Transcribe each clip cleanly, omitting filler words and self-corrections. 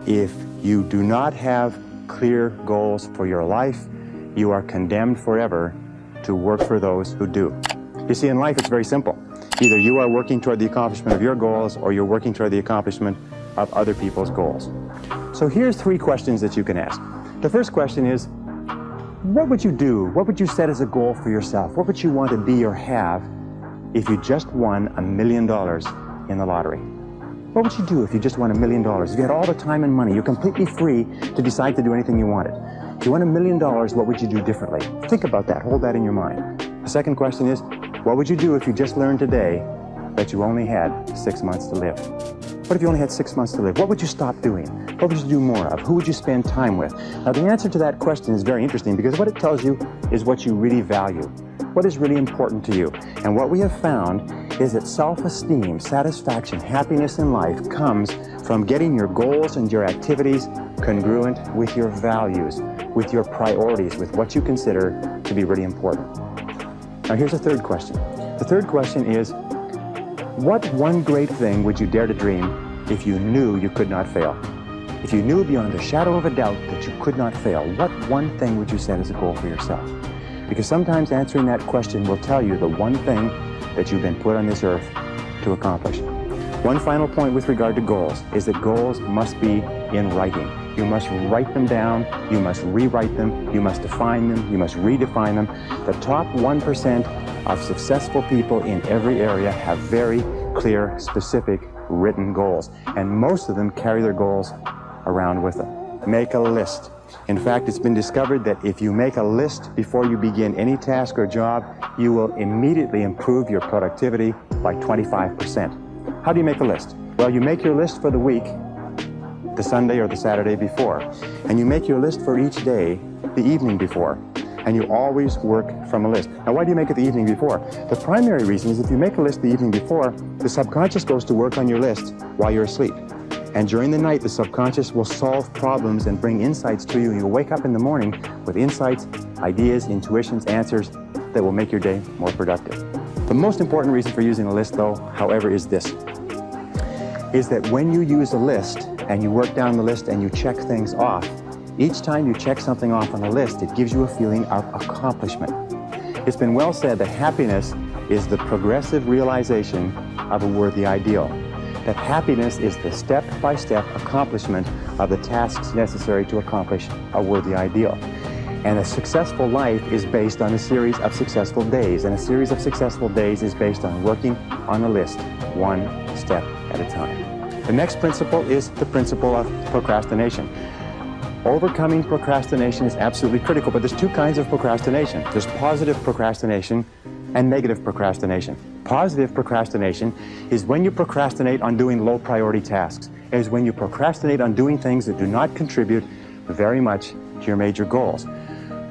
If you do not have clear goals for your life, you are condemned forever to work for those who do. You see, in life it's very simple. Either you are working toward the accomplishment of your goals or you're working toward the accomplishment of other people's goals. So here's 3 questions that you can ask. The first question is, what would you do? What would you set as a goal for yourself? What would you want to be or have if you just won $1 million in the lottery? What would you do if you just won $1 million? If you had all the time and money, you're completely free to decide to do anything you wanted. If you won $1 million, what would you do differently? Think about that. Hold that in your mind. The second question is, what would you do if you just learned today that you only had 6 months to live? What if you only had 6 months to live? What would you stop doing? What would you do more of? Who would you spend time with? Now, the answer to that question is very interesting because what it tells you is what you really value, what is really important to you. And what we have found is that self-esteem, satisfaction, happiness in life comes from getting your goals and your activities congruent with your values, with your priorities, with what you consider to be really important. Now, here's a third question. The third question is, what one great thing would you dare to dream if you knew you could not fail? If you knew beyond a shadow of a doubt that you could not fail, what one thing would you set as a goal for yourself? Because sometimes answering that question will tell you the one thing that you've been put on this earth to accomplish. One final point with regard to goals is that goals must be in writing. You must write them down, you must rewrite them, you must define them, you must redefine them. The top 1% of successful people in every area have very clear, specific, written goals. And most of them carry their goals around with them. Make a list. In fact, it's been discovered that if you make a list before you begin any task or job, you will immediately improve your productivity by 25%. How do you make a list? Well, you make your list for the week, the Sunday or the Saturday before. And you make your list for each day, the evening before. And you always work from a list. Now, why do you make it the evening before? The primary reason is if you make a list the evening before, the subconscious goes to work on your list while you're asleep. And during the night, the subconscious will solve problems and bring insights to you. You'll wake up in the morning with insights, ideas, intuitions, answers that will make your day more productive. The most important reason for using a list, though, however, is this. Is that when you use a list and you work down the list and you check things off, each time you check something off on a list, it gives you a feeling of accomplishment. It's been well said that happiness is the progressive realization of a worthy ideal. That happiness is the step-by-step accomplishment of the tasks necessary to accomplish a worthy ideal. And a successful life is based on a series of successful days, and a series of successful days is based on working on a list, one step at a time. The next principle is the principle of procrastination. Overcoming procrastination is absolutely critical, but there's 2 kinds of procrastination. There's positive procrastination and negative procrastination. Positive procrastination is when you procrastinate on doing low priority tasks. It is when you procrastinate on doing things that do not contribute very much to your major goals.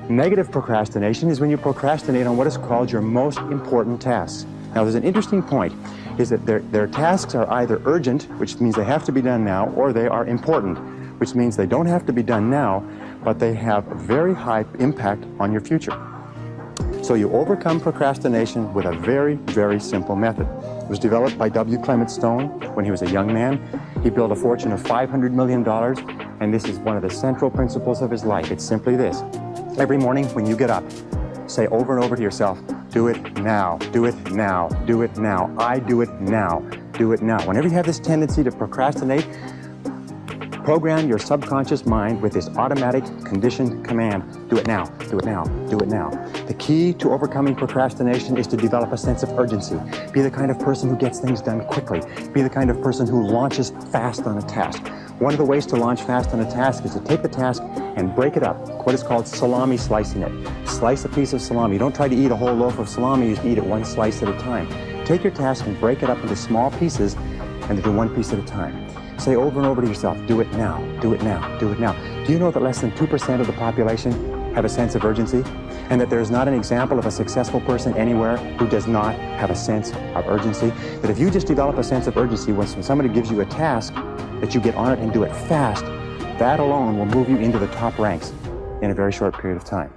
Negative procrastination is when you procrastinate on what is called your most important tasks. Now, there's an interesting point, is that their tasks are either urgent, which means they have to be done now, or they are important, which means they don't have to be done now, but they have a very high impact on your future. So you overcome procrastination with a very, very simple method. It was developed by W. Clement Stone when he was a young man. He built a fortune of $500 million, and this is one of the central principles of his life. It's simply this. Every morning when you get up, say over and over to yourself, do it now, do it now, do it now, I do it now, do it now. Whenever you have this tendency to procrastinate, program your subconscious mind with this automatic conditioned command, do it now, do it now, do it now. The key to overcoming procrastination is to develop a sense of urgency. Be the kind of person who gets things done quickly. Be the kind of person who launches fast on a task. One of the ways to launch fast on a task is to take the task and break it up, what is called salami slicing it. Slice a piece of salami. You don't try to eat a whole loaf of salami, you eat it one slice at a time. Take your task and break it up into small pieces and do one piece at a time. Say over and over to yourself, do it now, do it now, do it now. Do you know that less than 2% of the population have a sense of urgency? And that there's not an example of a successful person anywhere who does not have a sense of urgency? That if you just develop a sense of urgency when somebody gives you a task, that you get on it and do it fast, that alone will move you into the top ranks in a very short period of time.